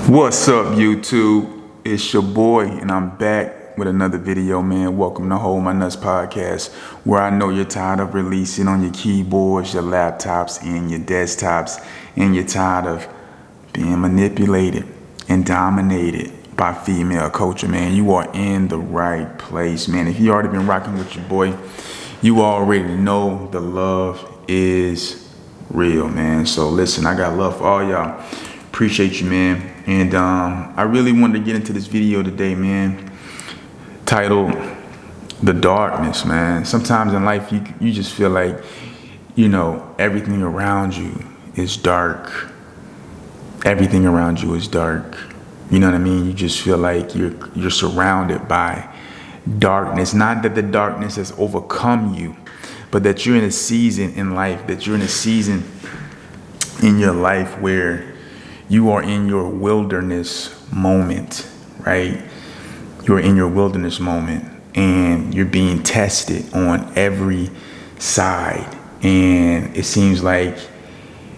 What's up, YouTube? It's your boy, and I'm back with another video, man. Welcome to Hold My Nuts Podcast, where I know you're tired of releasing on your keyboards, your laptops, and your desktops, and you're tired of being manipulated and dominated by female culture, man. You are in the right place, man. If you already been rocking with your boy, you already know the love is real, man. So listen, I got love for all y'all. Appreciate you, man. And I really wanted to get into this video today, man, titled The Darkness, man. Sometimes in life, you just feel like, everything around you is dark. Everything around you is dark. You know what I mean? You just feel like you're surrounded by darkness. Not that the darkness has overcome you, but that you're in a season in life, that you're in a season in your life where you are in your wilderness moment, right? You're in your wilderness moment and you're being tested on every side. And it seems like,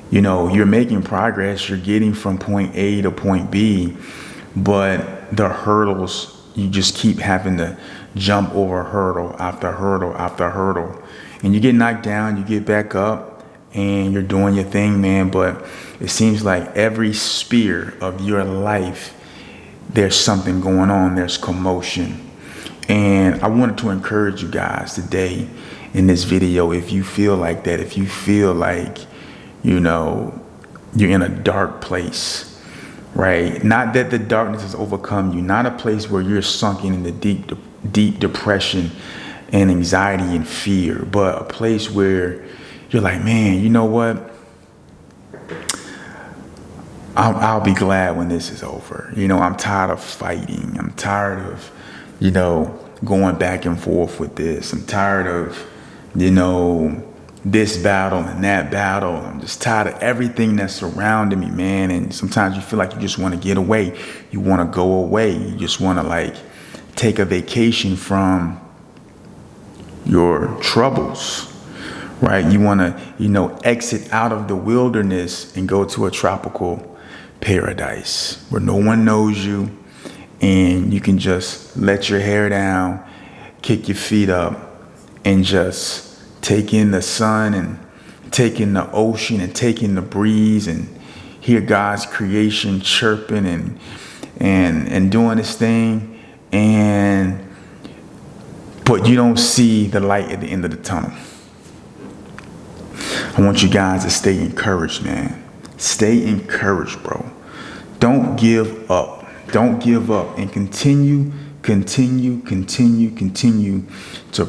you're making progress. You're getting from point A to point B, but the hurdles, you just keep having to jump over hurdle after hurdle after hurdle. And you get knocked down, you get back up, and you're doing your thing, man. But it seems like every sphere of your life, there's something going on. There's commotion. And I wanted to encourage you guys today in this video, if you feel like that, if you feel like, you're in a dark place, right? Not that the darkness has overcome you, not a place where you're sunken in the deep depression and anxiety and fear, but a place where you're like, man, you know what? I'll be glad when this is over. I'm tired of fighting. I'm tired of, going back and forth with this. I'm tired of, this battle and that battle. I'm just tired of everything that's surrounding me, man. And sometimes you feel like you just want to get away. You want to go away. You just want to take a vacation from your troubles. Right? You want to, exit out of the wilderness and go to a tropical paradise where no one knows you and you can just let your hair down, kick your feet up, and just take in the sun and take in the ocean and take in the breeze and hear God's creation chirping and doing this thing. But you don't see the light at the end of the tunnel. I want you guys to stay encouraged, man. Stay encouraged, bro. Don't give up. Don't give up and continue to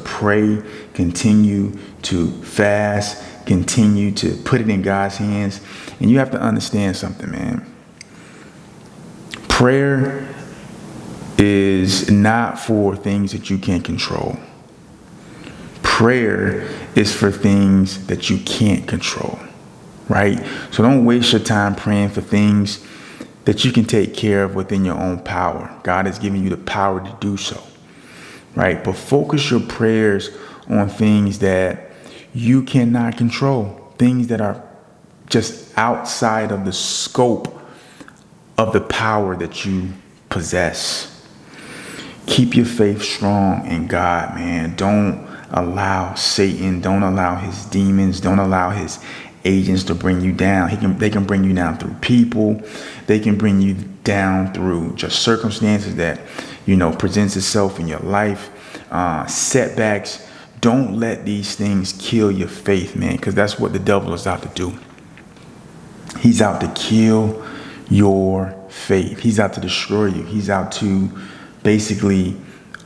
pray, continue to fast, continue to put it in God's hands. And you have to understand something, man. Prayer is not for things that you can't control. Prayer is for things that you can't control, right? So don't waste your time praying for things that you can take care of within your own power. God has given you the power to do so, right? But focus your prayers on things that you cannot control, things that are just outside of the scope of the power that you possess. Keep your faith strong in God, man. Don't allow Satan, don't allow his demons, don't allow his agents to bring you down. They can bring you down through people. They can bring you down through just circumstances that, presents itself in your life, setbacks. Don't let these things kill your faith, man, because that's what the devil is out to do. He's out to kill your faith. He's out to destroy you. He's out to basically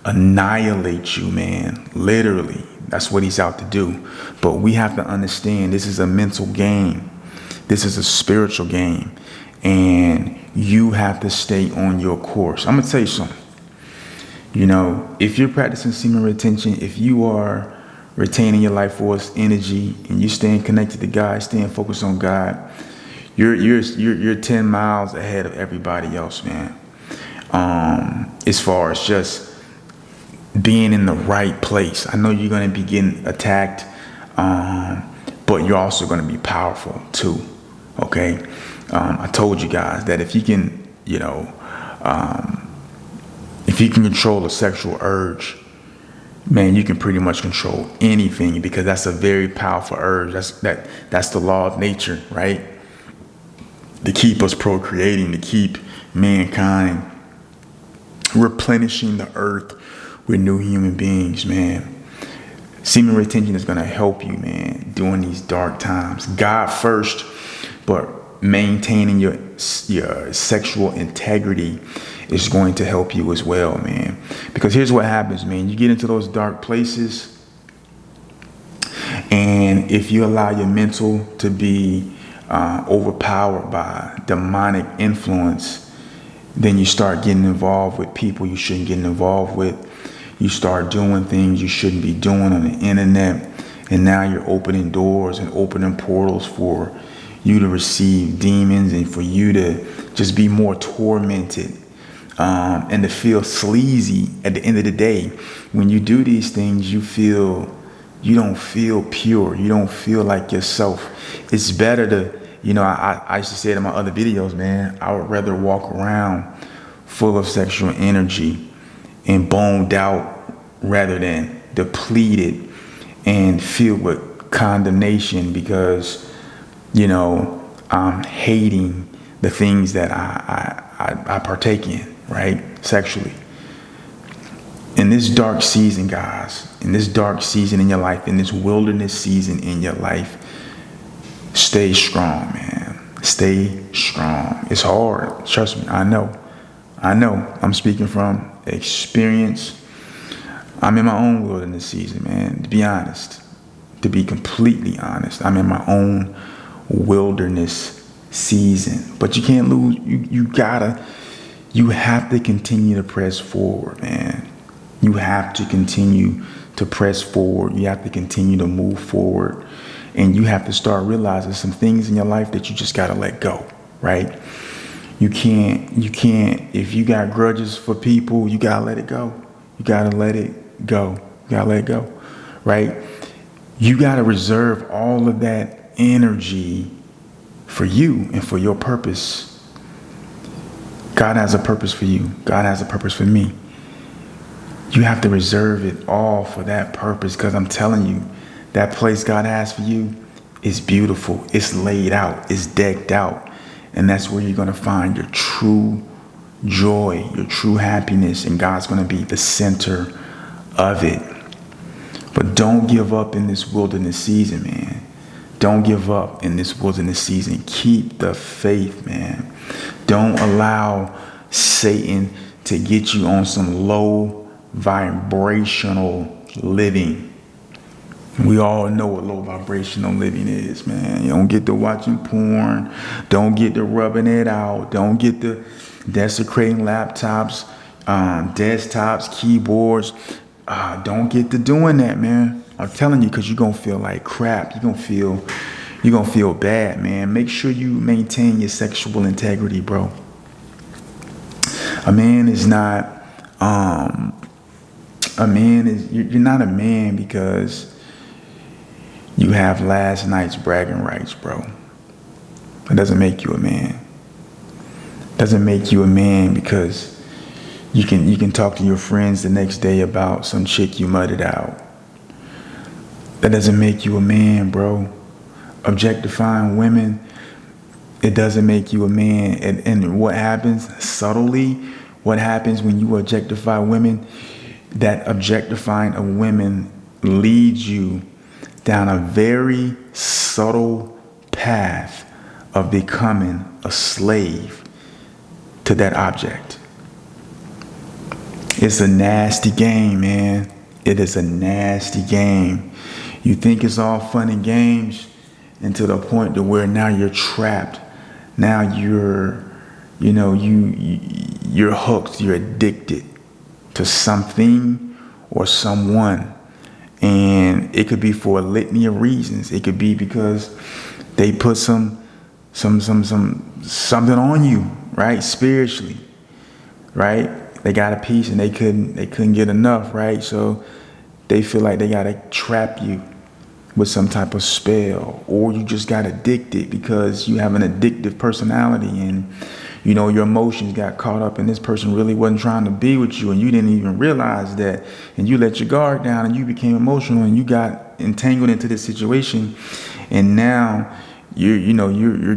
annihilate you, man. Literally. That's what he's out to do. But we have to understand this is a mental game. This is a spiritual game. And you have to stay on your course. I'm going to tell you something. If you're practicing semen retention, if you are retaining your life force energy and you staying connected to God, staying focused on God, you're 10 miles ahead of everybody else, man. As far as just being in the right place. I know you're going to be getting attacked, but you're also going to be powerful too. Okay. I told you guys that if you can you know, if you can control a sexual urge, man, you can pretty much control anything, because that's a very powerful urge. That's the law of nature, right? To keep us procreating, to keep mankind replenishing the earth with new human beings, man. Semen retention is going to help you, man, during these dark times. God first, but maintaining your sexual integrity is going to help you as well, man. Because here's what happens, man. You get into those dark places, and if you allow your mental to be overpowered by demonic influence, then you start getting involved with people you shouldn't get involved with. You start doing things you shouldn't be doing on the internet. And now you're opening doors and opening portals for you to receive demons, and for you to just be more tormented, and to feel sleazy at the end of the day. When you do these things, you don't feel pure. You don't feel like yourself. It's better to, I used to say it in my other videos, man, I would rather walk around full of sexual energy and boned out rather than depleted and filled with condemnation, because, I'm hating the things that I partake in, right? Sexually. In this dark season, guys, in this dark season in your life, in this wilderness season in your life, stay strong, man. Stay strong. It's hard. Trust me. I know. I'm speaking from experience. I'm in my own wilderness season, man. To be honest, to be completely honest, I'm in my own wilderness season. But you can't lose. You have to continue to press forward, man. You have to continue to press forward. You have to continue to move forward. And you have to start realizing some things in your life that you just got to let go, right? You can't, if you got grudges for people, you got to let it go. You got to let it go. You got to let it go, right? You got to reserve all of that energy for you and for your purpose. God has a purpose for you. God has a purpose for me. You have to reserve it all for that purpose, because I'm telling you, that place God has for you is beautiful. It's laid out. It's decked out. And that's where you're going to find your true joy, your true happiness, and God's going to be the center of it. But don't give up in this wilderness season, man. Don't give up in this wilderness season. Keep the faith, man. Don't allow Satan to get you on some low vibrational living. We all know what low vibrational living is, man. You don't get to watching porn. Don't get to rubbing it out. Don't get to desecrating laptops, desktops, keyboards. Don't get to doing that, man. I'm telling you, because you're going to feel like crap. You're going to feel bad, man. Make sure you maintain your sexual integrity, bro. You're not a man because you have last night's bragging rights, bro. It doesn't make you a man. It doesn't make you a man because you can talk to your friends the next day about some chick you mudded out. That doesn't make you a man, bro. Objectifying women, it doesn't make you a man. And what happens subtly, what happens when you objectify women, that objectifying of women leads you down a very subtle path of becoming a slave to that object. It's a nasty game, man. It is a nasty game. You think it's all fun and games until the point to where now you're trapped. Now you're hooked. You're addicted to something or someone. And it could be for a litany of reasons. It could be because they put something on you, right? Spiritually, right? They got a piece and they couldn't get enough, right? So they feel like they gotta trap you, with some type of spell, or you just got addicted because you have an addictive personality, and your emotions got caught up, and this person really wasn't trying to be with you, and you didn't even realize that, and you let your guard down, and you became emotional, and you got entangled into this situation, and now you're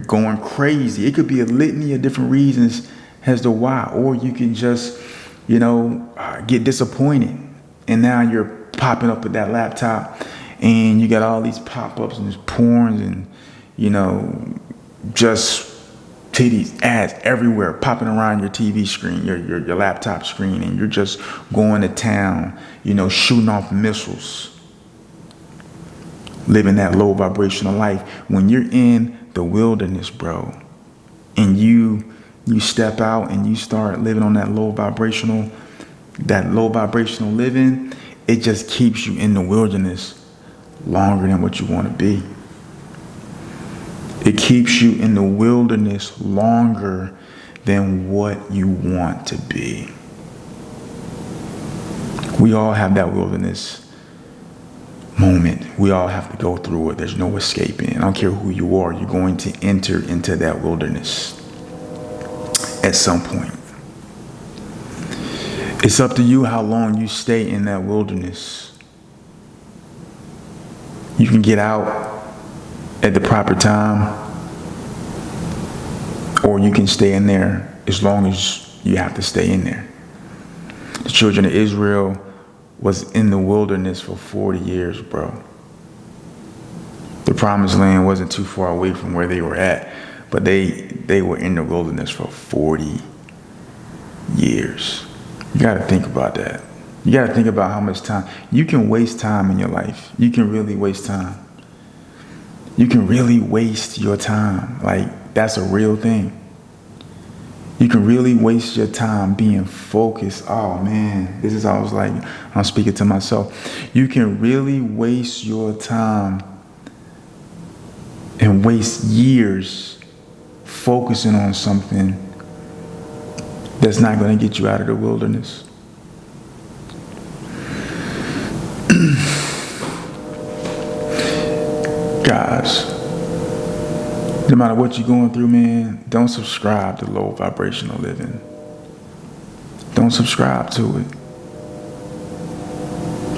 going crazy. It could be a litany of different reasons as to why, or you can just get disappointed, and now you're popping up with that laptop, and you got all these pop-ups and these porns and just titties, ads everywhere popping around your TV screen, your laptop screen, and you're just going to town, shooting off missiles, living that low vibrational life. When you're in the wilderness, bro, and you step out and you start living on that low vibrational living, it just keeps you in the wilderness longer than what you want to be. It keeps you in the wilderness longer than what you want to be. We all have that wilderness moment. We all have to go through it. There's no escaping. I don't care who you are. You're going to enter into that wilderness at some point. It's up to you how long you stay in that wilderness. You can get out at the proper time, or you can stay in there as long as you have to stay in there. The children of Israel was in the wilderness for 40 years, bro. The promised land wasn't too far away from where they were at, but they were in the wilderness for 40 years. You got to think about that. You got to think about how much time. You can waste time in your life. You can really waste time. You can really waste your time. Like, that's a real thing. You can really waste your time being focused. Oh, man, this is how I was like, I'm speaking to myself. You can really waste your time and waste years focusing on something that's not going to get you out of the wilderness. Guys, no matter what you're going through, man, don't subscribe to low vibrational living. Don't subscribe to it.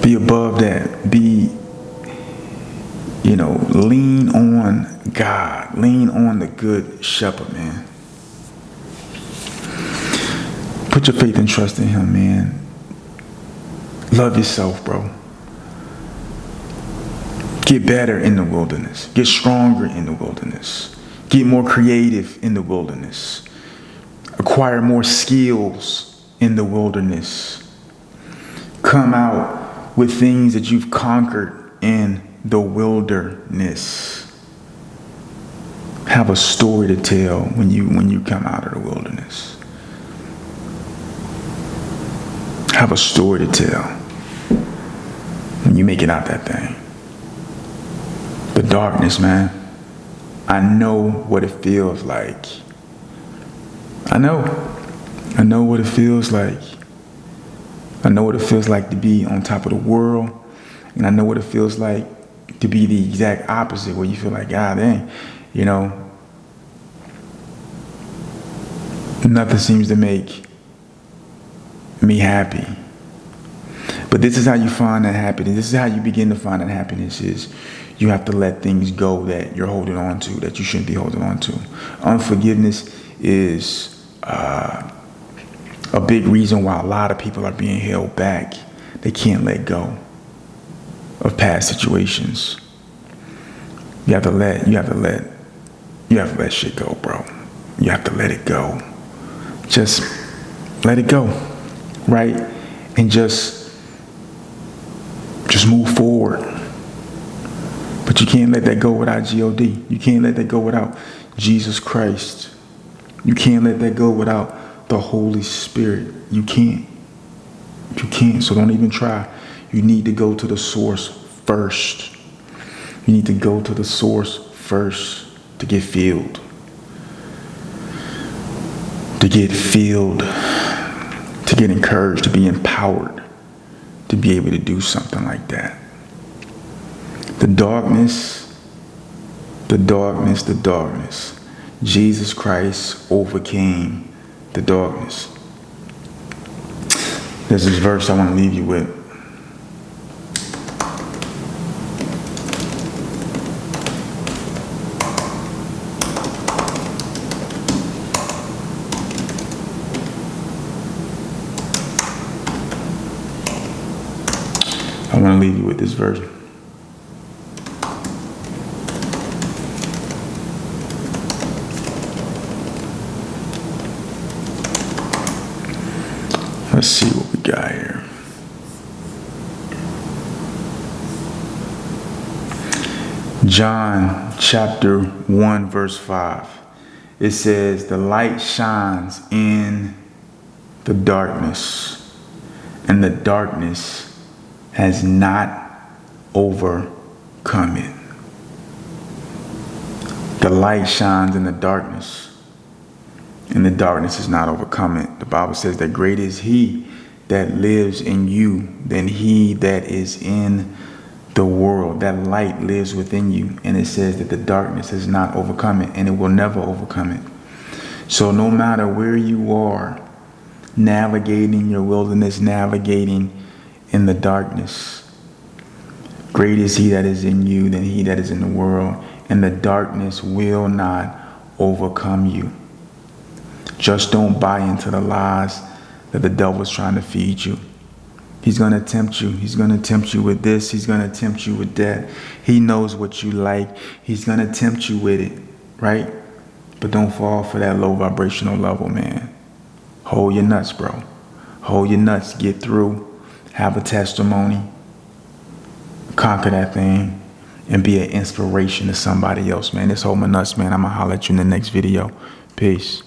Be above that. Lean on God. Lean on the good shepherd, man. Put your faith and trust in him, man. Love yourself, bro. Get better in the wilderness. Get stronger in the wilderness. Get more creative in the wilderness. Acquire more skills in the wilderness. Come out with things that you've conquered in the wilderness. Have a story to tell when you come out of the wilderness. Have a story to tell when you make it out that thing. The darkness, man. I know what it feels like. I know what it feels like. I know what it feels like to be on top of the world. And I know what it feels like to be the exact opposite, where you feel like, God dang, nothing seems to make me happy. But this is how you find that happiness. This is how you begin to find that happiness is you have to let things go that you're holding on to, that you shouldn't be holding on to. Unforgiveness is a big reason why a lot of people are being held back. They can't let go of past situations. You have to let shit go, bro. You have to let it go. Just let it go, right? And just move forward. But you can't let that go without God. You can't let that go without Jesus Christ. You can't let that go without the Holy Spirit. You can't. You can't, so don't even try. You need to go to the source first. You need to go to the source first to get filled. To get filled. To get encouraged, to be empowered, to be able to do something like that. The darkness, the darkness, the darkness. Jesus Christ overcame the darkness. There's this verse I want to leave you with. I want to leave you with this verse. Let's see what we got here. John chapter 1 verse 5. It says, the light shines in the darkness, and the darkness has not overcome it. The light shines in the darkness, and the darkness is not overcome it. The Bible says that greater is he that lives in you than he that is in the world. That light lives within you, and it says that the darkness has not overcome it, and it will never overcome it. So no matter where you are, navigating your wilderness, navigating in the darkness, greater is he that is in you than he that is in the world, and the darkness will not overcome you. Just don't buy into the lies that the devil's trying to feed you. He's going to tempt you. He's going to tempt you with this. He's going to tempt you with that. He knows what you like. He's going to tempt you with it, right? But don't fall for that low vibrational level, man. Hold your nuts, bro. Hold your nuts. Get through. Have a testimony. Conquer that thing. And be an inspiration to somebody else, man. This hold my nuts, man. I'm going to holler at you in the next video. Peace.